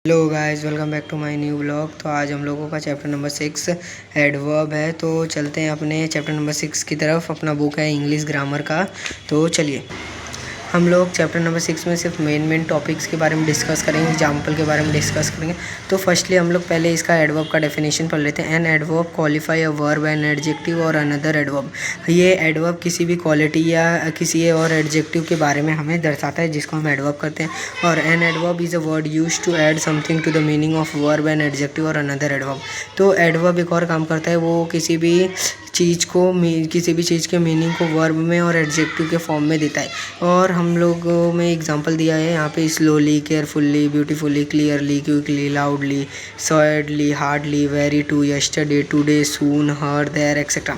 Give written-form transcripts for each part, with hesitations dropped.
Hello guys, welcome back to my new blog. तो आज हम लोगों का चैप्टर नंबर 6 एडवर्ब है। तो चलते हैं अपने चैप्टर नंबर 6 की तरफ। अपना बुक है इंग्लिश ग्रामर का। तो चलिए हम लोग चैप्टर नंबर 6 में सिर्फ मेन टॉपिक्स के बारे में डिस्कस करेंगे, एग्जाम्पल के बारे में डिस्कस करेंगे। तो फर्स्टली हम लोग पहले इसका एडवर्ब का डेफिनेशन पढ़ लेते हैं। An adverb qualify a verb and adjective और अनदर एडवर्ब। ये एडवर्ब किसी भी क्वालिटी या किसी और एडजेक्टिव के बारे में हमें दर्शाता है, जिसको हम एडवर्ब करते हैं। और an adverb is a word use to add something to the meaning of verb and adjective और अनदर एडवर्ब। तो एडवर्ब एक और काम करता है, वो किसी भी चीज़ के मीनिंग को वर्ब में और एडजेक्टिव के फॉर्म में देता है। और हम लोगों में एग्जांपल दिया है यहाँ पे slowly, carefully, beautifully, clearly, quickly, loudly, sadly, hardly, very, too, yesterday, today, soon, here, there, etcetera.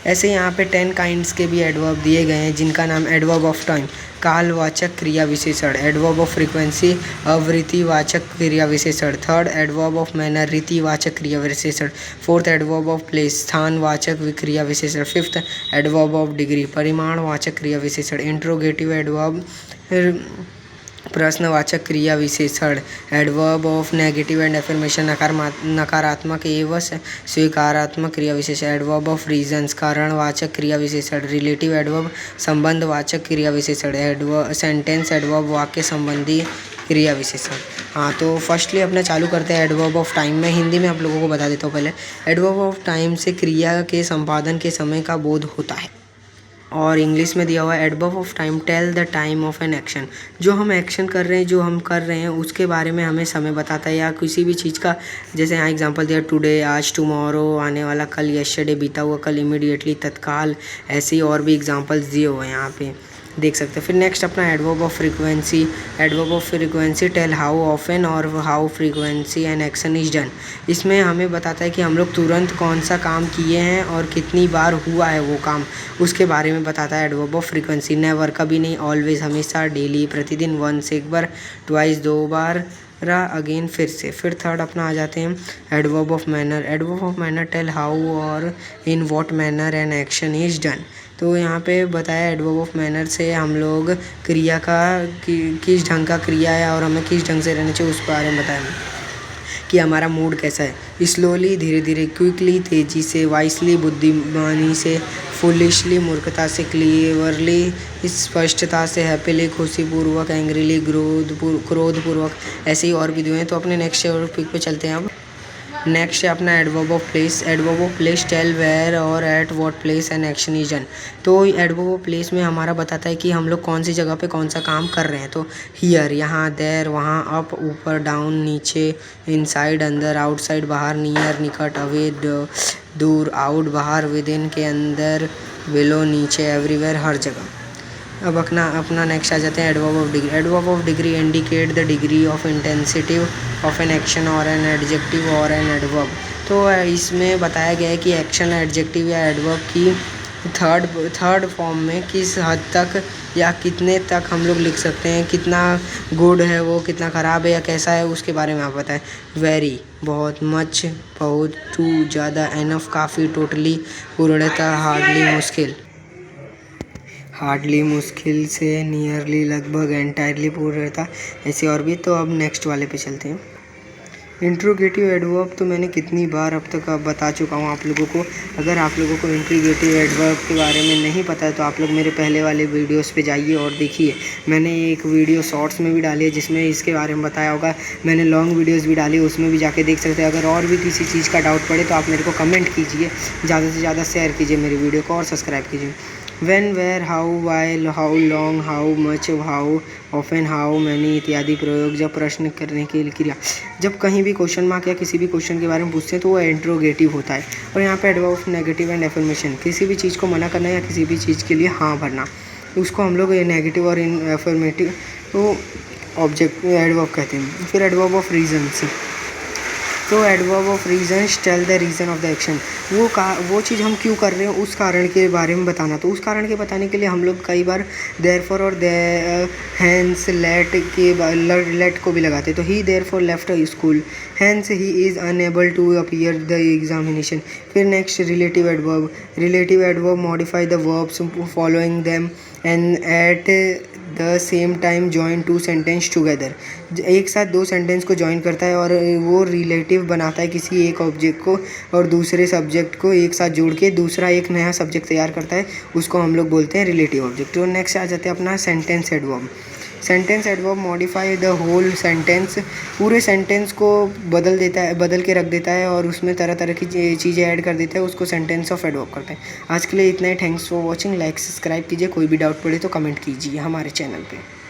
ऐसे यहाँ पे 10 काइंड्स के भी एडवर्ब दिए गए हैं, जिनका नाम एडवर्ब ऑफ टाइम कालवाचक क्रिया विशेषण, एडवर्ब ऑफ फ्रीक्वेंसी अवृत्तिवाचक क्रिया विशेषण, थर्ड एडवर्ब ऑफ मैनर रीतिवाचक क्रिया विशेषण, फोर्थ एडवर्ब ऑफ प्लेस स्थानवाचक क्रिया विशेषण, फिफ्थ एडवर्ब ऑफ डिग्री परिमाणवाचक क्रिया विशेषण, इंट्रोगेटिव एडवर्ब प्रश्नवाचक क्रिया विशेषण, adverb of negative and affirmation नकारात्मक एवं स्वीकारात्मक क्रिया विशेषण, एडवर्ब ऑफ रीजंस कारणवाचक क्रिया विशेषण, रिलेटिव एडवर्ब संबंधवाचक क्रिया विशेषण, एडवर्ब सेंटेंस एडवर्ब वाक्य संबंधी क्रिया विशेषण। हाँ, तो फर्स्टली अपना चालू करते हैं एडवर्ब ऑफ टाइम। मैं हिंदी में आप लोगों को बता देता हूँ पहले। एडवर्ब ऑफ टाइम से क्रिया के संपादन के समय का बोध होता है। और इंग्लिश में दिया हुआ है adverb of time tell the time of an action. जो हम एक्शन कर रहे हैं, जो हम कर रहे हैं, उसके बारे में हमें समय बताता है। या किसी भी चीज़ का, जैसे यहाँ एग्जांपल दिया टुडे आज, टुमारो आने वाला कल, यस्टरडे बीता हुआ कल, इमीडिएटली तत्काल। ऐसे ही और भी एग्जांपल्स दिए हुए हैं यहाँ पे, देख सकते हैं। फिर नेक्स्ट अपना adverb of frequency. Adverb of frequency tell how often और how frequency an action is done. इसमें हमें बताता है कि हम लोग तुरंत कौन सा काम किए हैं और कितनी बार हुआ है वो काम, उसके बारे में बताता है एडवर्ब ऑफ फ्रीक्वेंसी। नेवर कभी नहीं, ऑलवेज हमेशा, डेली प्रतिदिन, वंस एक बार, ट्वाइस दो बार, अगेन फिर से। फिर थर्ड अपना आ जाते हैं adverb of manner. Adverb of manner tell how और in what manner an action is done. तो यहाँ पे बताया एडवर्ब ऑफ मैनर से हम लोग क्रिया का किस ढंग का क्रिया है और हमें किस ढंग से रहना चाहिए, उस बारे में बताया कि हमारा मूड कैसा है। स्लोली धीरे धीरे, क्विकली तेज़ी से, वाइसली बुद्धिमानी से, फुलिशली मूर्खता से, क्लीवरली स्पष्टता से, हैप्पीली खुशीपूर्वक, एंग्रीली क्रोधपूर्वक। ऐसे ही और भी दिए हैं। तो अपने नेक्स्ट टॉपिक पे चलते हैं अब। नेक्स्ट है अपना adverb of place. Adverb of place tell where और at what place an action is done. तो एडवर्ब ऑफ प्लेस में हमारा बताता है कि हम लोग कौन सी जगह पे कौन सा काम कर रहे हैं। तो हियर यहाँ, देयर वहाँ, अप ऊपर, डाउन नीचे, इनसाइड अंदर, आउटसाइड बाहर, नियर निकट, अवे दूर, आउट बाहर, विद इन के अंदर, बिलो नीचे, एवरीवेयर हर जगह। अब अपना नेक्स्ट आ जाते हैं adverb of degree. Adverb of degree indicate the degree of intensity of an action और एन एडजेक्टिव और एन एडवर्ब। तो इसमें बताया गया है कि एक्शन, एडजेक्टिव या एडवर्ब की थर्ड फॉर्म में किस हद तक या कितने तक हम लोग लिख सकते हैं, कितना गुड है वो, कितना ख़राब है या कैसा है, उसके बारे में आप बताएं। वेरी बहुत, मच बहुत, टू ज़्यादा, एनफ काफ़ी, टोटली पूर्णतः, हार्डली मुश्किल, हार्डली मुश्किल से, नियरली लगभग, एंटायरली पूर्णतः, ऐसे और भी। तो अब नेक्स्ट वाले पे चलते हैं। इंट्रोगेटिव एडवर्ब तो मैंने कितनी बार अब तक बता चुका हूँ आप लोगों को। अगर आप लोगों को इंट्रोगेटिव एडवर्ब के बारे में नहीं पता है तो आप लोग मेरे पहले वाले वीडियोस पे जाइए और देखिए। मैंने एक वीडियो शॉर्ट्स में भी डाली है जिसमें इसके बारे में बताया होगा। मैंने लॉन्ग वीडियोस भी डाली, उसमें भी जाके देख सकते हैं। अगर और भी किसी चीज़ का डाउट पड़े तो आप मेरे को कमेंट कीजिए, ज़्यादा से ज़्यादा शेयर कीजिए मेरी वीडियो को और सब्सक्राइब कीजिए। When, where, how, why, how long, how much, how often, how many इत्यादि प्रयोग जब प्रश्न करने के लिए क्रिया, जब कहीं भी क्वेश्चन मार्क या किसी भी क्वेश्चन के बारे में पूछते हैं तो वो इंट्रोगेटिव होता है। और यहाँ पे adverb of negative and affirmation, किसी भी चीज़ को मना करना या किसी भी चीज़ के लिए हाँ भरना, उसको हम लोग नेगेटिव और एफर्मेटिव तो ऑब्जेक्ट एडवर्ब कहते हैं। फिर एडवर्ब ऑफ रीजन्स। तो adverb of reasons tell the reason of the action, वो चीज़ हम क्यों कर रहे हैं उस कारण के बारे में बताना। तो उस कारण के बताने के लिए हम लोग कई बार देयरफॉर और हैंस लेट को भी लगाते हैं। तो he therefore left school, hence he is unable to appear the examination. फिर next relative adverb. Relative adverb modify the verbs following them and at the same time join two sentence together. एक साथ दो sentence को join करता है और वो relative बनाता है किसी एक ऑब्जेक्ट को और दूसरे सब्जेक्ट को एक साथ जोड़ के दूसरा एक नया सब्जेक्ट तैयार करता है, उसको हम लोग बोलते हैं रिलेटिव ऑब्जेक्ट। तो नेक्स्ट आ जाते हैं अपना sentence adverb. Sentence adverb modify the whole sentence, पूरे सेंटेंस को बदल के रख देता है और उसमें तरह तरह की चीज़ें ऐड कर देता है, उसको सेंटेंस ऑफ एडवर्ब करते हैं। आज के लिए इतना ही। Thanks for watching. Like subscribe कीजिए। कोई भी डाउट पड़े तो कमेंट कीजिए हमारे चैनल पे।